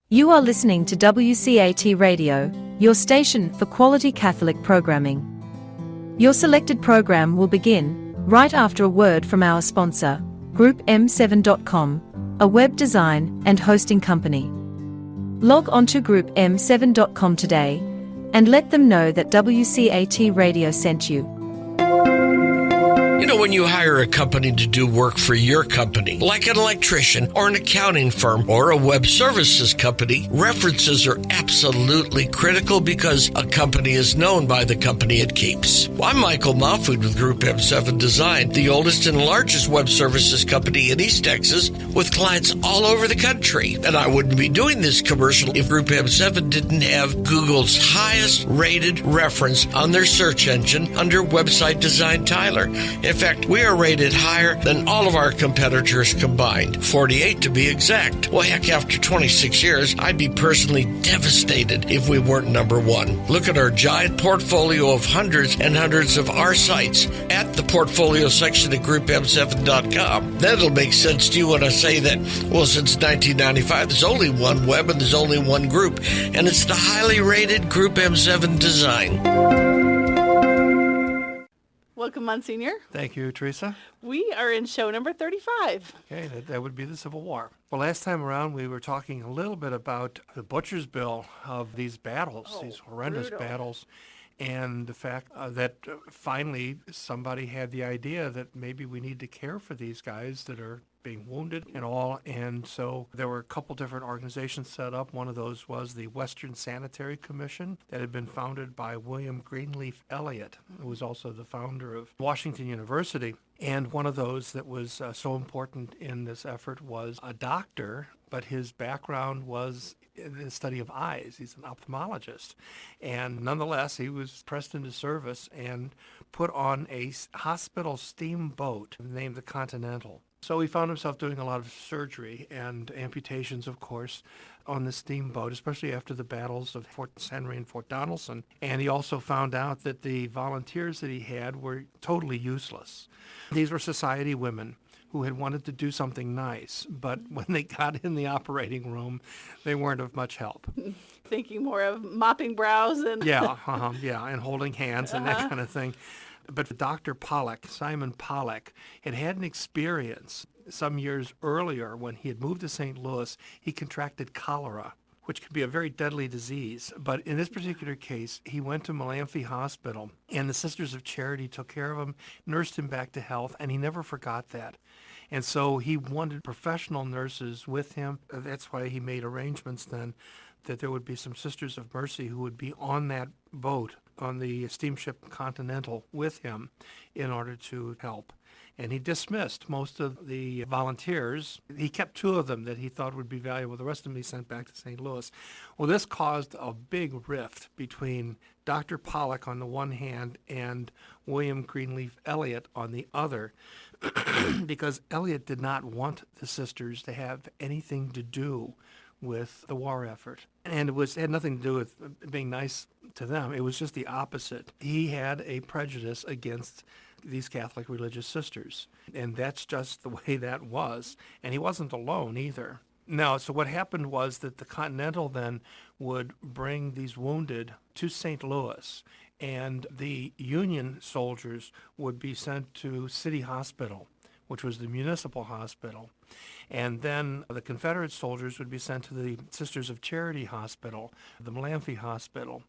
You are listening to WCAT Radio, your station for quality Catholic programming. Your selected program will begin right after a word from our sponsor, GroupM7.com, a web design and hosting company. Log on to GroupM7.com today and let them know that WCAT Radio sent you. You know, when you hire a company to do work for your company, like an electrician or an accounting firm or a web services company, references are absolutely critical because a company is known by the company it keeps. I'm Michael Mahfood with Group M7 Design, the oldest and largest web services company in East Texas with clients all over the country. And I wouldn't be doing this commercial if Group M7 didn't have Google's highest rated reference on their search engine under Website Design Tyler. In fact, we are rated higher than all of our competitors combined, 48 to be exact. Well, heck, after 26 years, I'd be personally devastated if we weren't number one. Look at our giant portfolio of hundreds and hundreds of our sites at the portfolio section at GroupM7.com. Then it'll make sense to you when I say that, well, since 1995, there's only one web and there's only one group, and it's the highly rated Group M7 Design. Welcome, Monsignor. Thank you, Teresa. We are in show number 35. Okay, that would be the Civil War. Well, last time around, we were talking a little bit about the butcher's bill of these battles, these horrendous battles, and the fact that finally somebody had the idea that maybe we need to care for these guys that are being wounded and all. And so there were a couple different organizations set up. One of those was the Western Sanitary Commission that had been founded by William Greenleaf Eliot, who was also the founder of Washington University. And one of those that was so important in this effort was a doctor, but his background was the study of eyes. He's an ophthalmologist. And nonetheless, he was pressed into service and put on a hospital steamboat named the Continental. So he found himself doing a lot of surgery and amputations, of course, on the steamboat, especially after the battles of Fort Henry and Fort Donelson. And he also found out that the volunteers that he had were totally useless. These were society women who had wanted to do something nice, but when they got in the operating room, they weren't of much help. Thinking more of mopping brows and... and holding hands and that kind of thing. But Dr. Pollack, Simon Pollack, had an experience some years earlier when he had moved to St. Louis. He contracted cholera, which could be a very deadly disease. But in this particular case, he went to Malamphy Hospital, and the Sisters of Charity took care of him, nursed him back to health, and he never forgot that. And so he wanted professional nurses with him. That's why he made arrangements then that there would be some Sisters of Mercy who would be on that boat, on the steamship Continental, with him in order to help. And he dismissed most of the volunteers. He kept two of them that he thought would be valuable. The rest of them he sent back to St. Louis. Well, this caused a big rift between Dr. Pollack on the one hand and William Greenleaf Eliot on the other, because Eliot did not want the sisters to have anything to do with the war effort. And it had nothing to do with being nice to them. It was just the opposite. He had a prejudice against these Catholic religious sisters. And that's just the way that was. And he wasn't alone either. Now, so what happened was that the Continental then would bring these wounded to St. Louis, and the Union soldiers would be sent to City Hospital, which was the municipal hospital. And then the Confederate soldiers would be sent to the Sisters of Charity Hospital, the Malamphy Hospital.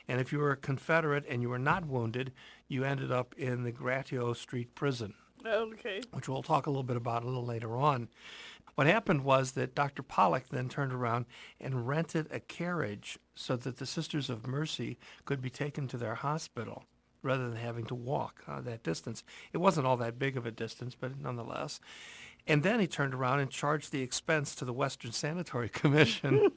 And if you were a Confederate and you were not wounded, you ended up in the Gratiot Street Prison, which we'll talk a little bit about a little later on. What happened was that Dr. Pollack then turned around and rented a carriage so that the Sisters of Mercy could be taken to their hospital rather than having to walk that distance. It wasn't all that big of a distance, but nonetheless. And then he turned around and charged the expense to the Western Sanitary Commission.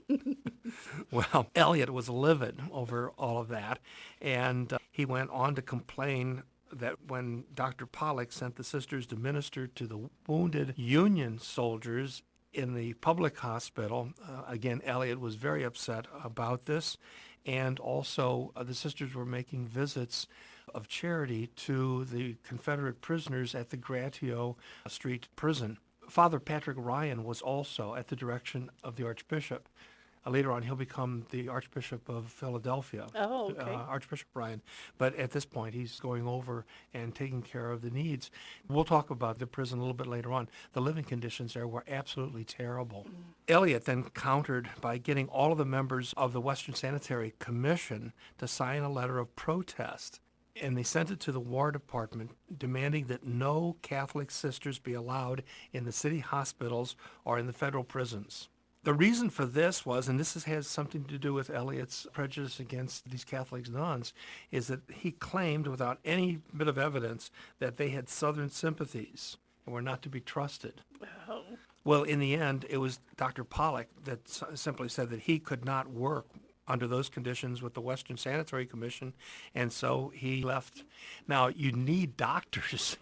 Well, Eliot was livid over all of that, and he went on to complain that when Dr. Pollack sent the sisters to minister to the wounded Union soldiers in the public hospital, again, Eliot was very upset about this, and also the sisters were making visits of charity to the Confederate prisoners at the Gratiot Street Prison. Father Patrick Ryan was also, at the direction of the Archbishop, Later on, he'll become the Archbishop of Philadelphia, Oh, okay. Archbishop Brian. But at this point, he's going over and taking care of the needs. We'll talk about the prison a little bit later on. The living conditions there were absolutely terrible. Eliot then countered by getting all of the members of the Western Sanitary Commission to sign a letter of protest. And they sent it to the War Department demanding that no Catholic sisters be allowed in the city hospitals or in the federal prisons. The reason for this was, and this has something to do with Eliot's prejudice against these Catholic nuns, is that he claimed without any bit of evidence that they had Southern sympathies and were not to be trusted. Oh. Well, in the end, it was Dr. Pollock that simply said that he could not work under those conditions with the Western Sanitary Commission, and so he left. Now, you need doctors,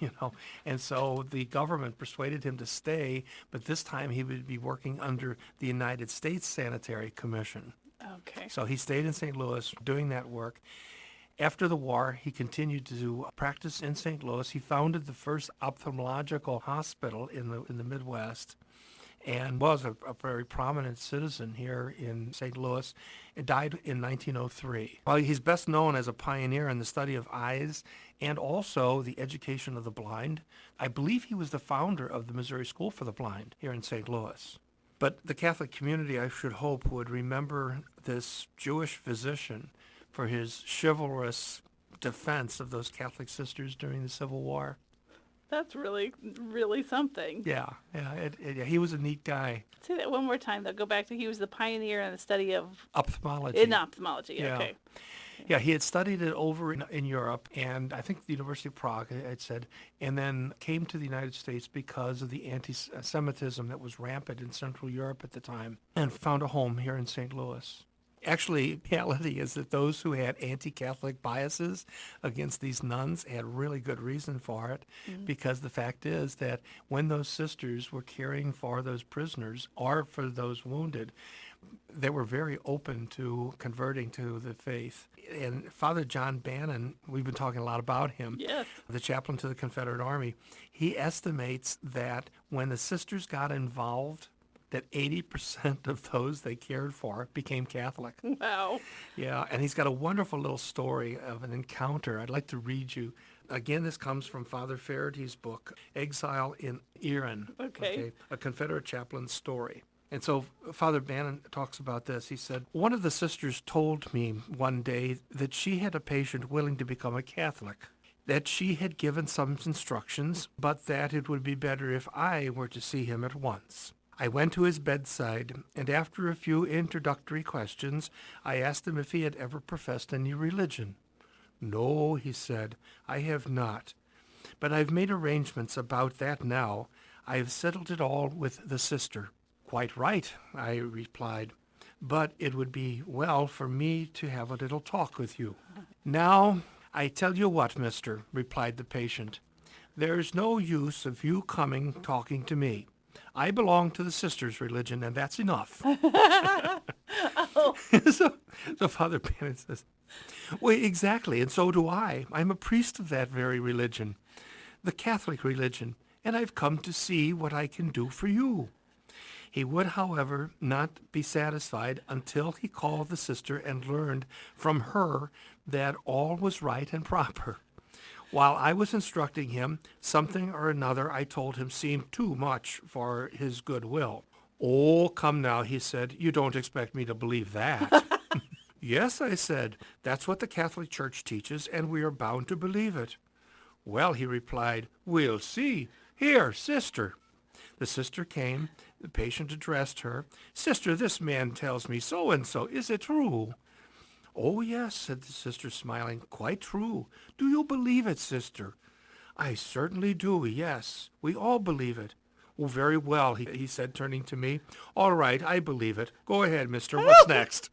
and so the government persuaded him to stay, but this time he would be working under the United States Sanitary Commission. Okay. So he stayed in St. Louis doing that work. After the war, he continued to practice in St. Louis. He founded the first ophthalmological hospital in the Midwest, and was a very prominent citizen here in St. Louis. He died in 1903. Well, he's best known as a pioneer in the study of eyes and also the education of the blind. I believe he was the founder of the Missouri School for the Blind here in St. Louis. But the Catholic community, I should hope, would remember this Jewish physician for his chivalrous defense of those Catholic sisters during the Civil War. That's really, really something. Yeah, he was a neat guy. Say that one more time, though. Go back to he was the pioneer in the study of... Ophthalmology. In ophthalmology, Yeah. okay. Yeah, he had studied it over in Europe, and I think the University of Prague, it said, and then came to the United States because of the anti-Semitism that was rampant in Central Europe at the time, and found a home here in St. Louis. Actually, the reality is that those who had anti-Catholic biases against these nuns had really good reason for it, because the fact is that when those sisters were caring for those prisoners or for those wounded, they were very open to converting to the faith. And Father John Bannon, we've been talking a lot about him, Yes. the chaplain to the Confederate Army, he estimates that when the sisters got involved, that 80% of those they cared for became Catholic. Wow. Yeah, and he's got a wonderful little story of an encounter. I'd like to read you. Again, this comes from Father Farady's book, Exile in Erin. Okay. A Confederate Chaplain's story. And so Father Bannon talks about this. He said, one of the sisters told me one day that she had a patient willing to become a Catholic, that she had given some instructions, but that it would be better if I were to see him at once. I went to his bedside, and after a few introductory questions, I asked him if he had ever professed any religion. No, he said, I have not. But I've made arrangements about that now. I have settled it all with the sister. Quite right, I replied. But it would be well for me to have a little talk with you. Now, I tell you what, mister, replied the patient. There's no use of you coming talking to me. I belong to the sister's religion, and that's enough. Oh. So Father Bannon says, well, exactly, and so do I. I'm a priest of that very religion, the Catholic religion, and I've come to see what I can do for you. He would, however, not be satisfied until he called the sister and learned from her that all was right and proper. While I was instructing him, something or another I told him seemed too much for his good will. Oh, come now, he said, you don't expect me to believe that. Yes, I said, that's what the Catholic Church teaches, and we are bound to believe it. Well, he replied, we'll see. Here, sister. The sister came. The patient addressed her. Sister, this man tells me so-and-so. Is it true? Oh, yes, said the sister, smiling. Quite true. Do you believe it, sister? I certainly do, yes. We all believe it. Oh, very well, he said, turning to me. All right, I believe it. Go ahead, mister. What's next?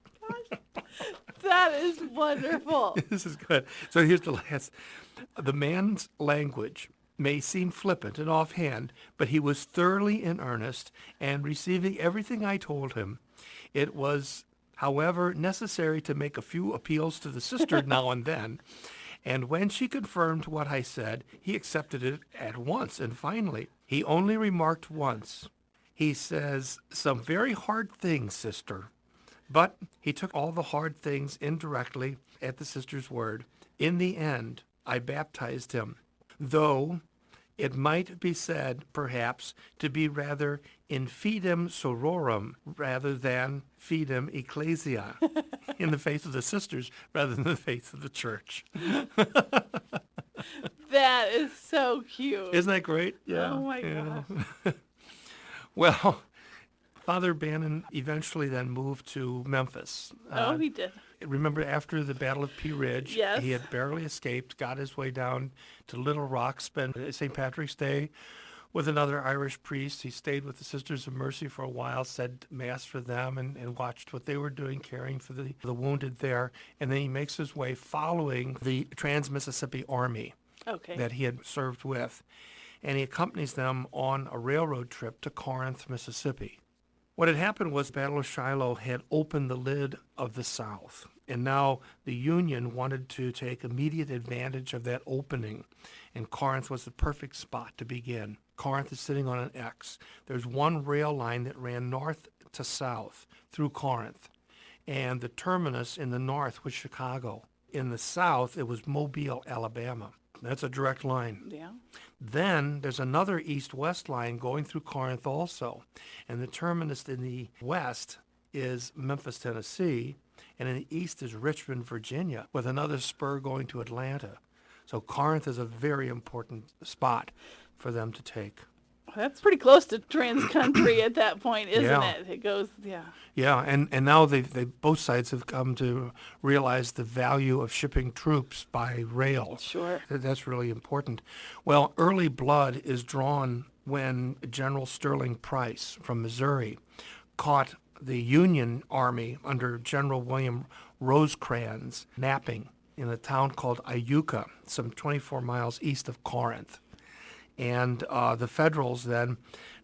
That is wonderful. This is good. So here's the last. The man's language may seem flippant and offhand, but he was thoroughly in earnest and receiving everything I told him. It was, however, necessary to make a few appeals to the sister now and then. And when she confirmed what I said, he accepted it at once. And finally, he only remarked once. He says, some very hard things, sister. But he took all the hard things indirectly at the sister's word. In the end, I baptized him, though it might be said, perhaps, to be rather in fidem sororum rather than fidem ecclesia, in the faith of the sisters rather than the faith of the church. That is so cute. Isn't that great? Yeah. Oh my gosh. Well, Father Bannon eventually then moved to Memphis. Oh, he did. Remember, after the Battle of Pea Ridge, Yes. he had barely escaped, got his way down to Little Rock, spent St. Patrick's Day with another Irish priest. He stayed with the Sisters of Mercy for a while, said Mass for them, and watched what they were doing, caring for the wounded there. And then he makes his way following the Trans-Mississippi Army Okay. that he had served with. And he accompanies them on a railroad trip to Corinth, Mississippi. What had happened was the Battle of Shiloh had opened the lid of the South, and now the Union wanted to take immediate advantage of that opening, and Corinth was the perfect spot to begin. Corinth is sitting on an X. There's one rail line that ran north to south through Corinth, and the terminus in the north was Chicago. In the south, it was Mobile, Alabama. That's a direct line. Yeah. Then there's another east-west line going through Corinth also, and the terminus in the west is Memphis, Tennessee, and in the east is Richmond, Virginia, with another spur going to Atlanta. So Corinth is a very important spot for them to take. That's pretty close to trans-country at that point, isn't Yeah. it? It goes, yeah. Yeah, and now they both sides have come to realize the value of shipping troops by rail. Sure. That's really important. Well, early blood is drawn when General Sterling Price from Missouri caught the Union Army under General William Rosecrans napping in a town called Iuka, some 24 miles east of Corinth. And the Federals then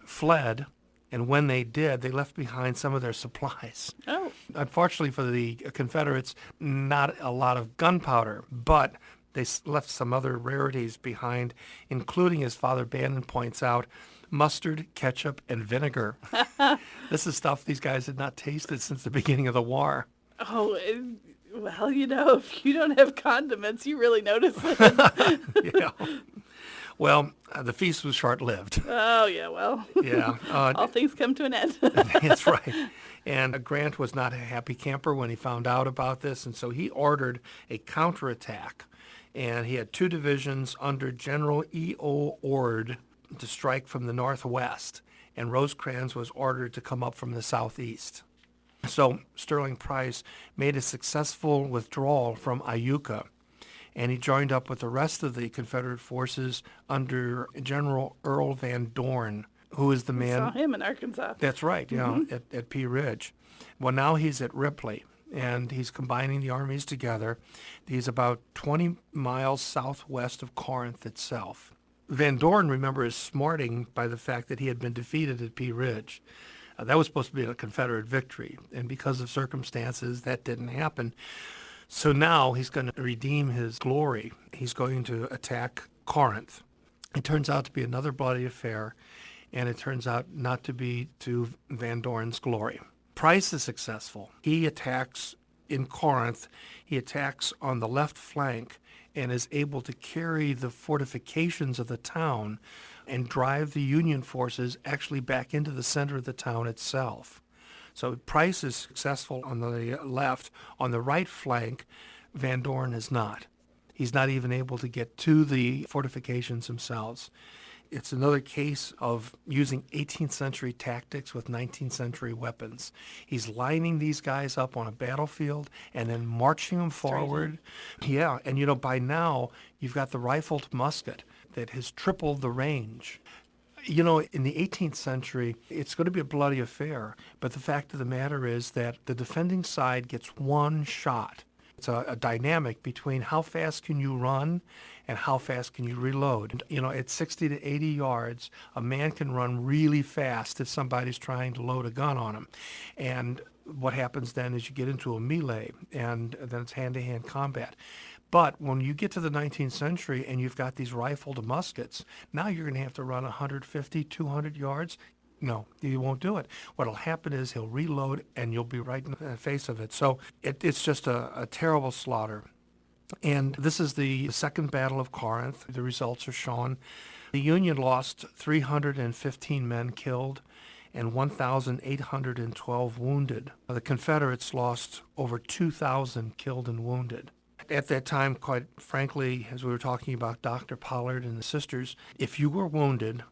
fled, and when they did, they left behind some of their supplies. Oh. Unfortunately for the Confederates, not a lot of gunpowder, but they left some other rarities behind, including, as Father Bannon points out, mustard, ketchup, and vinegar. This is stuff these guys had not tasted since the beginning of the war. Oh, well, if you don't have condiments, you really notice it. Yeah. Well, the feast was short-lived. Oh, yeah, well. Yeah. All things come to an end. That's right. And Grant was not a happy camper when he found out about this, and so he ordered a counterattack. And he had two divisions under General E.O. Ord to strike from the northwest, and Rosecrans was ordered to come up from the southeast. So Sterling Price made a successful withdrawal from Iuka, and he joined up with the rest of the Confederate forces under General Earl Van Dorn, who is the man. Saw him in Arkansas. That's right, yeah, at Pea Ridge. Well, now he's at Ripley, and he's combining the armies together. He's about 20 miles southwest of Corinth itself. Van Dorn, remember, is smarting by the fact that he had been defeated at Pea Ridge. That was supposed to be a Confederate victory, and because of circumstances, that didn't happen. So now he's going to redeem his glory. He's going to attack Corinth. It turns out to be another bloody affair, and it turns out not to be to Van Dorn's glory. Price is successful. He attacks in Corinth. He attacks on the left flank and is able to carry the fortifications of the town and drive the Union forces actually back into the center of the town itself. So Price is successful on the left. On the right flank, Van Dorn is not. He's not even able to get to the fortifications themselves. It's another case of using 18th century tactics with 19th century weapons. He's lining these guys up on a battlefield and then marching them forward. Yeah, and by now you've got the rifled musket that has tripled the range. In the 18th century, it's going to be a bloody affair, but the fact of the matter is that the defending side gets one shot. It's a dynamic between how fast can you run and how fast can you reload. At 60 to 80 yards, a man can run really fast if somebody's trying to load a gun on him. And what happens then is you get into a melee, and then it's hand-to-hand combat. But when you get to the 19th century and you've got these rifled muskets, now you're going to have to run 150, 200 yards. No, he won't do it. What'll happen is he'll reload and you'll be right in the face of it. So it's just a terrible slaughter. And this is the Second Battle of Corinth. The results are shown. The Union lost 315 men killed and 1,812 wounded. The Confederates lost over 2,000 killed and wounded. At that time, quite frankly, as we were talking about Dr. Pollard and the sisters, if you were wounded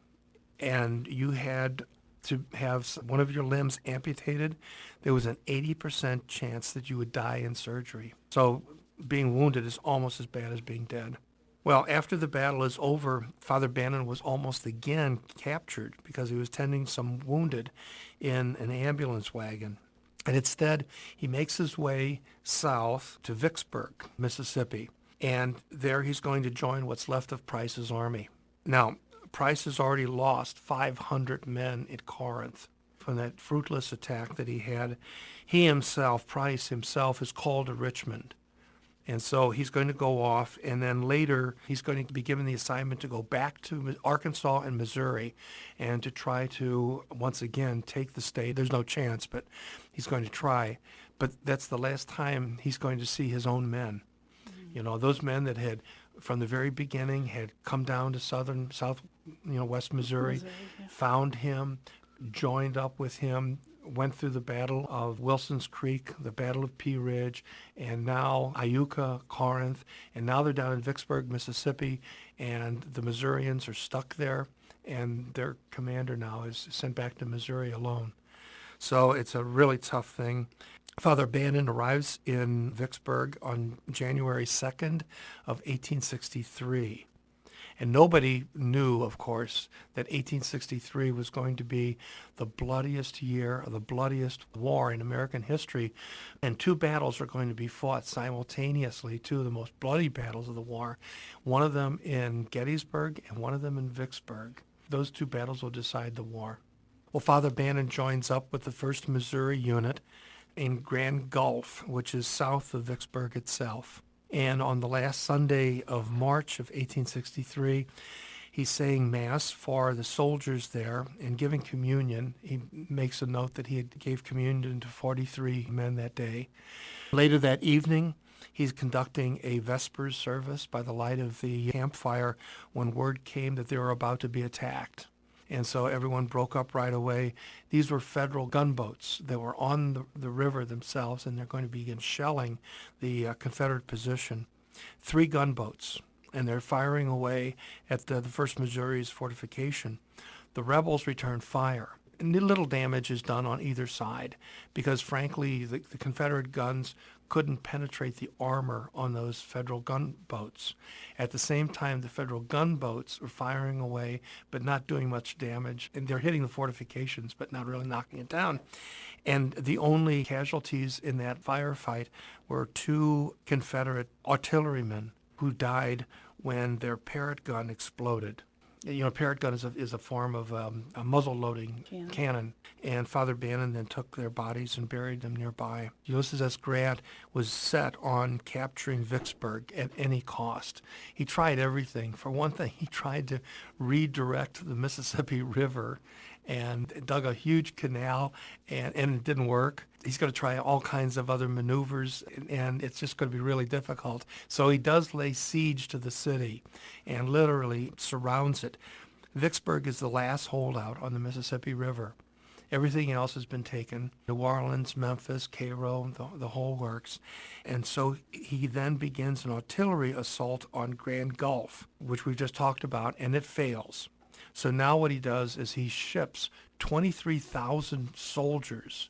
and you had to have one of your limbs amputated, there was an 80% chance that you would die in surgery. So being wounded is almost as bad as being dead. Well, after the battle is over, Father Bannon was almost again captured because he was tending some wounded in an ambulance wagon. And instead, he makes his way south to Vicksburg, Mississippi. And there he's going to join what's left of Price's army. Now, Price has already lost 500 men at Corinth from that fruitless attack that he had. He himself, Price himself, is called to Richmond. And so he's going to go off, and then later he's going to be given the assignment to go back to Arkansas and Missouri and to try to, once again, take the state. There's no chance, but he's going to try. But that's the last time he's going to see his own men. You know, those men that had, from the very beginning, had come down to west Missouri, found him, joined up with him, went through the Battle of Wilson's Creek, the Battle of Pea Ridge, and now Iuka, Corinth, and now they're down in Vicksburg, Mississippi, and the Missourians are stuck there, and their commander now is sent back to Missouri alone. So it's a really tough thing. Father Bannon arrives in Vicksburg on January 2nd of 1863. And nobody knew, of course, that 1863 was going to be the bloodiest year, or the bloodiest war in American history. And two battles are going to be fought simultaneously, two of the most bloody battles of the war, one of them in Gettysburg and one of them in Vicksburg. Those two battles will decide the war. Well, Father Bannon joins up with the 1st Missouri Unit in Grand Gulf, which is south of Vicksburg itself. And on the last Sunday of March of 1863, he's saying Mass for the soldiers there and giving communion. He makes a note that he gave communion to 43 men that day. Later that evening, he's conducting a Vespers service by the light of the campfire when word came that they were about to be attacked. And so everyone broke up right away. These were federal gunboats that were on the river themselves, and they're going to begin shelling the Confederate position. 3 gunboats, and they're firing away at the 1st Missouri's fortification. The rebels return fire. And little damage is done on either side because, frankly, the Confederate guns couldn't penetrate the armor on those federal gunboats. At the same time, the federal gunboats were firing away but not doing much damage. And they're hitting the fortifications but not really knocking it down. And the only casualties in that firefight were 2 Confederate artillerymen who died when their Parrott gun exploded. You know, Parrott gun is a form of a muzzle-loading cannon. And Father Bannon then took their bodies and buried them nearby. Ulysses S. Grant was set on capturing Vicksburg at any cost. He tried everything. For one thing, he tried to redirect the Mississippi River and dug a huge canal, and it didn't work. He's going to try all kinds of other maneuvers, and it's just going to be really difficult. So he does lay siege to the city and literally surrounds it. Vicksburg is the last holdout on the Mississippi River. Everything else has been taken. New Orleans, Memphis, Cairo, the whole works. And so he then begins an artillery assault on Grand Gulf, which we've just talked about, and it fails. So now what he does is he ships 23,000 soldiers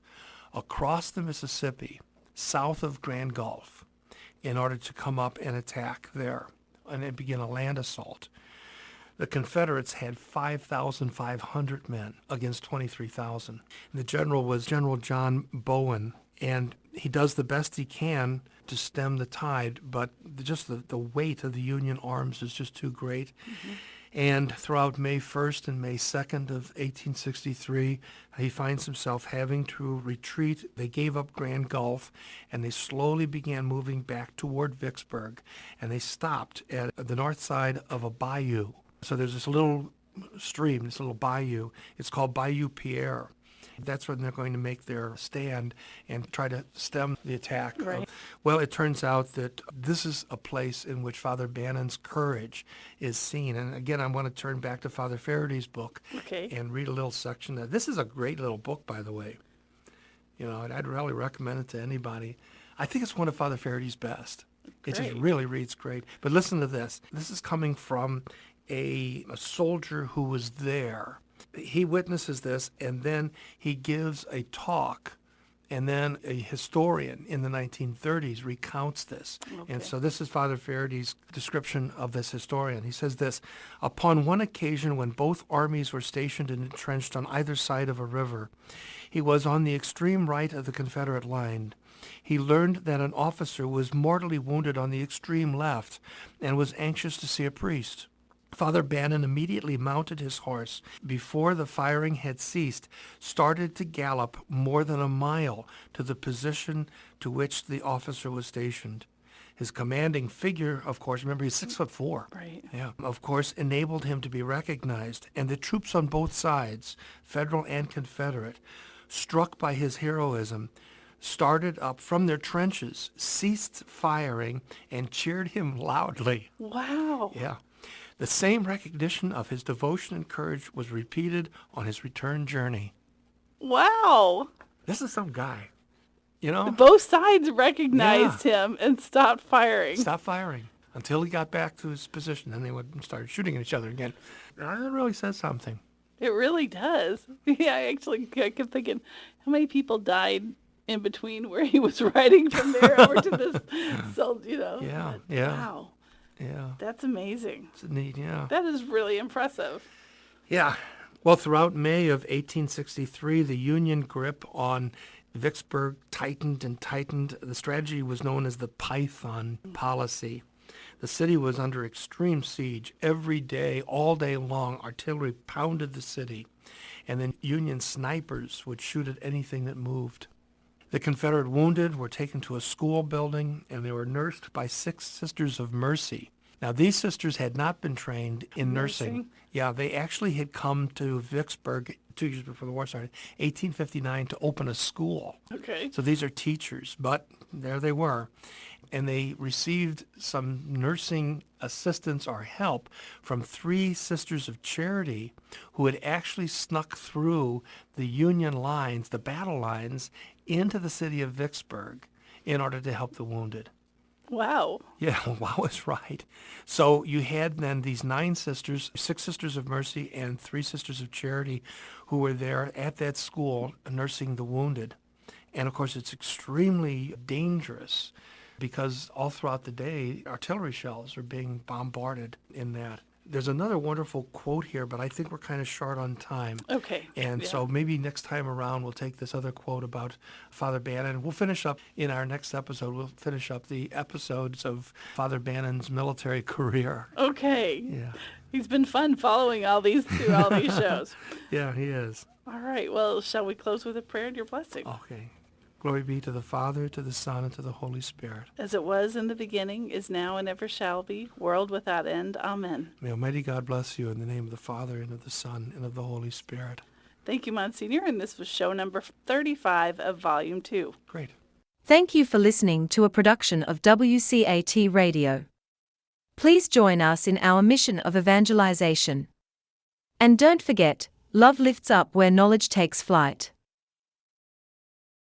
across the Mississippi, south of Grand Gulf, in order to come up and attack there and begin a land assault. The Confederates had 5,500 men against 23,000. The general was General John Bowen, and he does the best he can to stem the tide, but just the weight of the Union arms is just too great. Mm-hmm. And throughout May 1st and May 2nd of 1863, he finds himself having to retreat. They gave up Grand Gulf, and they slowly began moving back toward Vicksburg, and they stopped at the north side of a bayou. So there's this little stream, this little bayou. It's called Bayou Pierre. That's when they're going to make their stand and try to stem the attack. Right. Well, it turns out that this is a place in which Father Bannon's courage is seen. And again, I want to turn back to Father Faraday's book and read a little section. This is a great little book, by the way. And I'd really recommend it to anybody. I think it's one of Father Faraday's best. It just really reads great. But listen to this. This is coming from a soldier who was there. He witnesses this, and then he gives a talk, and then a historian in the 1930s recounts this. And so this is Father Faraday's description of this historian. He says this: upon one occasion when both armies were stationed and entrenched on either side of a river, he was on the extreme right of the Confederate line. He learned that an officer was mortally wounded on the extreme left and was anxious to see a priest. Father Bannon immediately mounted his horse, before the firing had ceased, started to gallop more than a mile to the position to which the officer was stationed. His commanding figure, of course, remember he's 6'4". Right. Yeah. Of course, enabled him to be recognized, and the troops on both sides, Federal and Confederate, struck by his heroism, started up from their trenches, ceased firing, and cheered him loudly. Wow. Yeah. The same recognition of his devotion and courage was repeated on his return journey. Wow. This is some guy, you know? Both sides recognized him and stopped firing. Stopped firing until he got back to his position. Then they would start shooting at each other again. That really says something. It really does. Yeah, I kept thinking, how many people died in between where he was riding from there over to this, Yeah. Wow. Yeah. That's amazing. It's neat, yeah. That is really impressive. Yeah. Well, throughout May of 1863, the Union grip on Vicksburg tightened and tightened. The strategy was known as the Python policy. The city was under extreme siege. Every day, all day long, artillery pounded the city, and then Union snipers would shoot at anything that moved. The Confederate wounded were taken to a school building, and they were nursed by 6 Sisters of Mercy. Now, these sisters had not been trained in nursing. Yeah, they actually had come to Vicksburg 2 years before the war started, 1859, to open a school. Okay. So these are teachers, but there they were. And they received some nursing assistance or help from 3 Sisters of Charity who had actually snuck through the Union lines, the battle lines, into the city of Vicksburg in order to help the wounded. Wow. Yeah, wow is right. So you had then these 9 sisters, 6 Sisters of Mercy and 3 Sisters of Charity who were there at that school nursing the wounded. And of course, it's extremely dangerous because all throughout the day, artillery shells are being bombarded in that. There's another wonderful quote here, but I think we're kind of short on time. Okay. And so maybe next time around we'll take this other quote about Father Bannon. We'll finish up in our next episode. We'll finish up the episodes of Father Bannon's military career. Okay. Yeah. He's been fun following all these through all these shows. Yeah, he is. All right. Well, shall we close with a prayer and your blessing? Okay. Glory be to the Father, to the Son, and to the Holy Spirit. As it was in the beginning, is now, and ever shall be, world without end. Amen. May Almighty God bless you in the name of the Father, and of the Son, and of the Holy Spirit. Thank you, Monsignor. And this was show number 35 of Volume 2. Great. Thank you for listening to a production of WCAT Radio. Please join us in our mission of evangelization. And don't forget, love lifts up where knowledge takes flight.